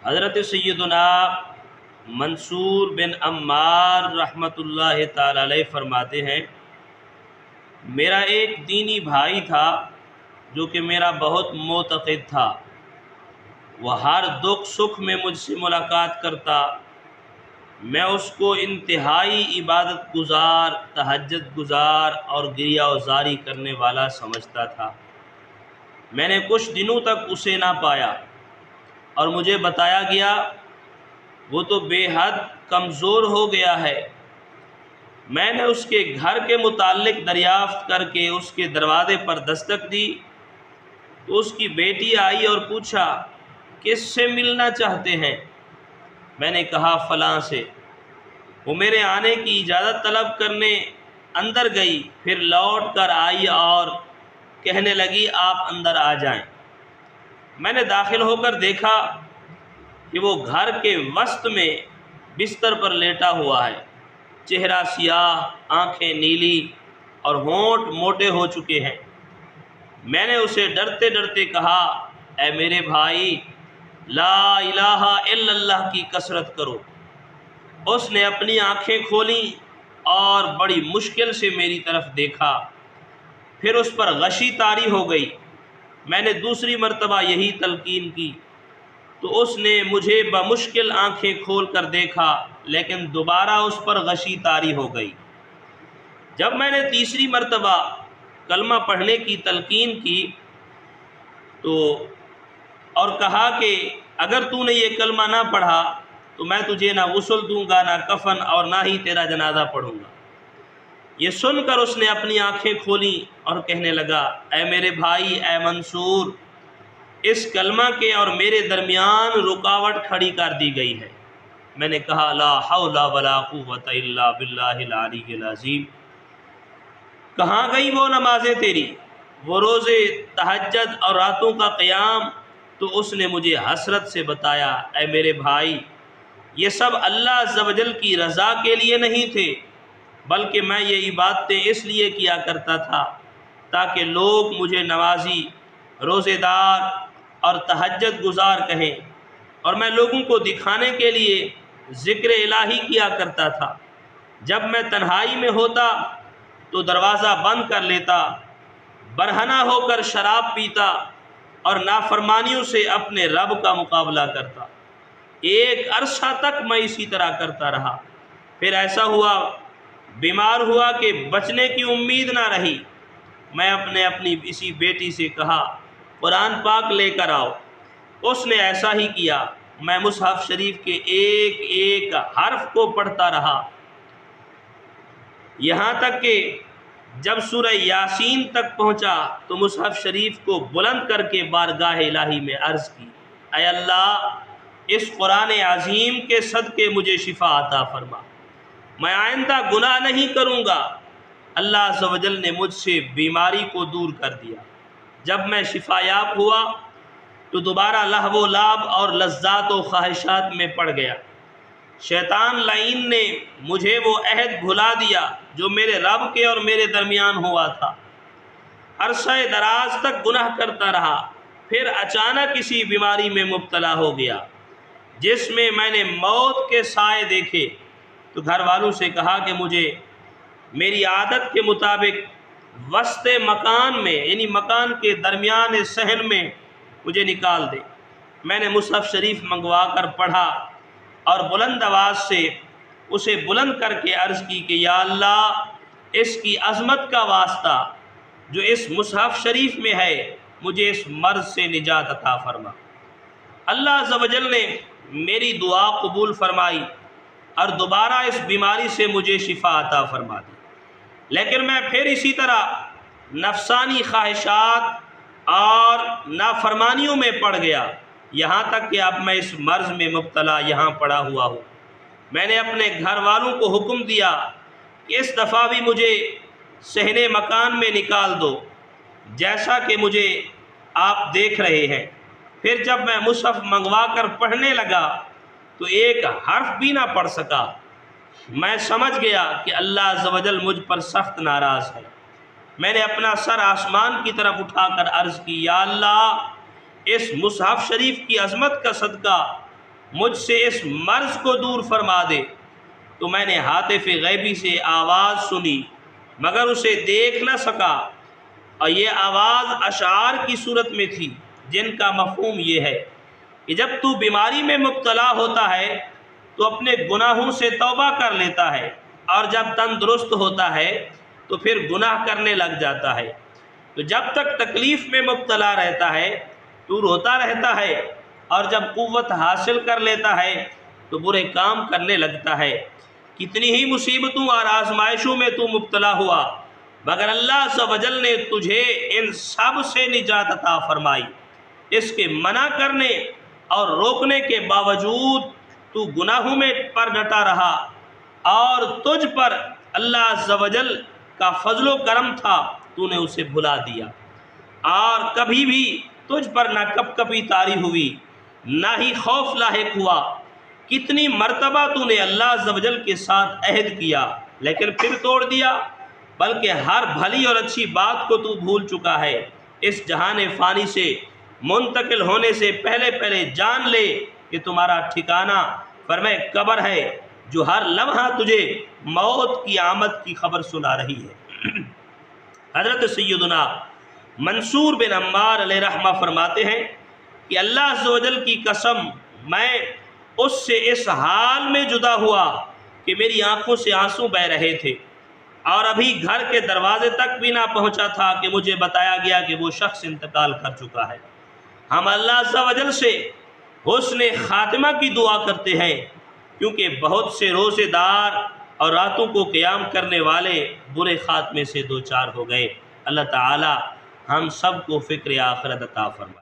حضرت سیدنا منصور بن عمار رحمۃ اللہ تعالی علیہ فرماتے ہیں، میرا ایک دینی بھائی تھا جو کہ میرا بہت معتقد تھا۔ وہ ہر دکھ سکھ میں مجھ سے ملاقات کرتا۔ میں اس کو انتہائی عبادت گزار، تہجد گزار اور گریہ وزاری کرنے والا سمجھتا تھا۔ میں نے کچھ دنوں تک اسے نہ پایا اور مجھے بتایا گیا وہ تو بے حد کمزور ہو گیا ہے۔ میں نے اس کے گھر کے متعلق دریافت کر کے اس کے دروازے پر دستک دی تو اس کی بیٹی آئی اور پوچھا، کس سے ملنا چاہتے ہیں؟ میں نے کہا فلاں سے۔ وہ میرے آنے کی اجازت طلب کرنے اندر گئی، پھر لوٹ کر آئی اور کہنے لگی آپ اندر آ جائیں۔ میں نے داخل ہو کر دیکھا کہ وہ گھر کے وسط میں بستر پر لیٹا ہوا ہے، چہرہ سیاہ، آنکھیں نیلی اور ہونٹ موٹے ہو چکے ہیں۔ میں نے اسے ڈرتے ڈرتے کہا، اے میرے بھائی، لا الہ الا اللہ کی کثرت کرو۔ اس نے اپنی آنکھیں کھولیں اور بڑی مشکل سے میری طرف دیکھا، پھر اس پر غشی طاری ہو گئی۔ میں نے دوسری مرتبہ یہی تلقین کی تو اس نے مجھے بمشکل آنکھیں کھول کر دیکھا، لیکن دوبارہ اس پر غشی طاری ہو گئی۔ جب میں نے تیسری مرتبہ کلمہ پڑھنے کی تلقین کی اور کہا کہ اگر تو نے یہ کلمہ نہ پڑھا تو میں تجھے نہ غسل دوں گا، نہ کفن، اور نہ ہی تیرا جنازہ پڑھوں گا۔ یہ سن کر اس نے اپنی آنکھیں کھولیں اور کہنے لگا، اے میرے بھائی، اے منصور، اس کلمہ کے اور میرے درمیان رکاوٹ کھڑی کر دی گئی ہے۔ میں نے کہا لا حول ولا قوت الا باللہ العلی العظیم۔ کہاں گئی وہ نمازیں تیری، وہ روزے، تہجد اور راتوں کا قیام؟ تو اس نے مجھے حسرت سے بتایا، اے میرے بھائی، یہ سب اللہ عز و جل کی رضا کے لیے نہیں تھے، بلکہ میں یہ عبادتیں اس لیے کیا کرتا تھا تاکہ لوگ مجھے نمازی، روزے دار اور تہجد گزار کہیں، اور میں لوگوں کو دکھانے کے لیے ذکر الہی کیا کرتا تھا۔ جب میں تنہائی میں ہوتا تو دروازہ بند کر لیتا، برہنہ ہو کر شراب پیتا اور نافرمانیوں سے اپنے رب کا مقابلہ کرتا۔ ایک عرصہ تک میں اسی طرح کرتا رہا، پھر ایسا ہوا، بیمار ہوا کہ بچنے کی امید نہ رہی۔ میں اپنی اسی بیٹی سے کہا، قرآن پاک لے کر آؤ۔ اس نے ایسا ہی کیا۔ میں مصحف شریف کے ایک ایک حرف کو پڑھتا رہا، یہاں تک کہ جب سورہ یاسین تک پہنچا تو مصحف شریف کو بلند کر کے بارگاہ الہی میں عرض کی، اے اللہ، اس قرآن عظیم کے صدقے مجھے شفا عطا فرما، میں آئندہ گناہ نہیں کروں گا۔ اللہ عز و جل نے مجھ سے بیماری کو دور کر دیا۔ جب میں شفا یاب ہوا تو دوبارہ لہو و لعب اور لذات و خواہشات میں پڑ گیا۔ شیطان لعین نے مجھے وہ عہد بھلا دیا جو میرے رب کے اور میرے درمیان ہوا تھا۔ عرصہ دراز تک گناہ کرتا رہا، پھر اچانک اسی بیماری میں مبتلا ہو گیا جس میں میں نے موت کے سائے دیکھے۔ تو گھر والوں سے کہا کہ مجھے میری عادت کے مطابق وسط مکان میں، یعنی مکان کے درمیان صحن میں مجھے نکال دے۔ میں نے مصحف شریف منگوا کر پڑھا اور بلند آواز سے اسے بلند کر کے عرض کی کہ یا اللہ، اس کی عظمت کا واسطہ جو اس مصحف شریف میں ہے، مجھے اس مرض سے نجات عطا فرما۔ اللہ عز و جل نے میری دعا قبول فرمائی اور دوبارہ اس بیماری سے مجھے شفا عطا فرما دی۔ لیکن میں پھر اسی طرح نفسانی خواہشات اور نافرمانیوں میں پڑ گیا، یہاں تک کہ اب میں اس مرض میں مبتلا یہاں پڑا ہوا ہوں۔ میں نے اپنے گھر والوں کو حکم دیا کہ اس دفعہ بھی مجھے صحن مکان میں نکال دو، جیسا کہ مجھے آپ دیکھ رہے ہیں۔ پھر جب میں مصحف منگوا کر پڑھنے لگا تو ایک حرف بھی نہ پڑھ سکا۔ میں سمجھ گیا کہ اللہ عز و جل مجھ پر سخت ناراض ہے۔ میں نے اپنا سر آسمان کی طرف اٹھا کر عرض کی، یا اللہ، اس مصحف شریف کی عظمت کا صدقہ مجھ سے اس مرض کو دور فرما دے۔ تو میں نے ہاتف غیبی سے آواز سنی مگر اسے دیکھ نہ سکا، اور یہ آواز اشعار کی صورت میں تھی جن کا مفہوم یہ ہے کہ جب تو بیماری میں مبتلا ہوتا ہے تو اپنے گناہوں سے توبہ کر لیتا ہے، اور جب تندرست ہوتا ہے تو پھر گناہ کرنے لگ جاتا ہے۔ تو جب تک تکلیف میں مبتلا رہتا ہے تو روتا رہتا ہے، اور جب قوت حاصل کر لیتا ہے تو برے کام کرنے لگتا ہے۔ کتنی ہی مصیبتوں اور آزمائشوں میں تو مبتلا ہوا، مگر اللہ عز و جل نے تجھے ان سب سے نجات عطا فرمائی۔ اس کے منع کرنے اور روکنے کے باوجود تو گناہوں میں پر ڈٹا رہا، اور تجھ پر اللہ عز و جل کا فضل و کرم تھا، تو نے اسے بھلا دیا، اور کبھی بھی تجھ پر نہ کپ کپی طاری ہوئی نہ ہی خوف لاحق ہوا۔ کتنی مرتبہ تو نے اللہ عز و جل کے ساتھ عہد کیا لیکن پھر توڑ دیا، بلکہ ہر بھلی اور اچھی بات کو تو بھول چکا ہے۔ اس جہان فانی سے منتقل ہونے سے پہلے پہلے جان لے کہ تمہارا ٹھکانہ فرمائے قبر ہے، جو ہر لمحہ تجھے موت کی آمد کی خبر سنا رہی ہے۔ حضرت سیدنا منصور بن عمار علیہ رحمہ فرماتے ہیں کہ اللہ عز و جل کی قسم، میں اس سے اس حال میں جدا ہوا کہ میری آنکھوں سے آنسو بہہ رہے تھے، اور ابھی گھر کے دروازے تک بھی نہ پہنچا تھا کہ مجھے بتایا گیا کہ وہ شخص انتقال کر چکا ہے۔ ہم اللہ عز و جل سے حسن خاتمہ کی دعا کرتے ہیں، کیونکہ بہت سے روزے دار اور راتوں کو قیام کرنے والے برے خاتمے سے دوچار ہو گئے۔ اللہ تعالی ہم سب کو فکر آخرت عطا فرمائے۔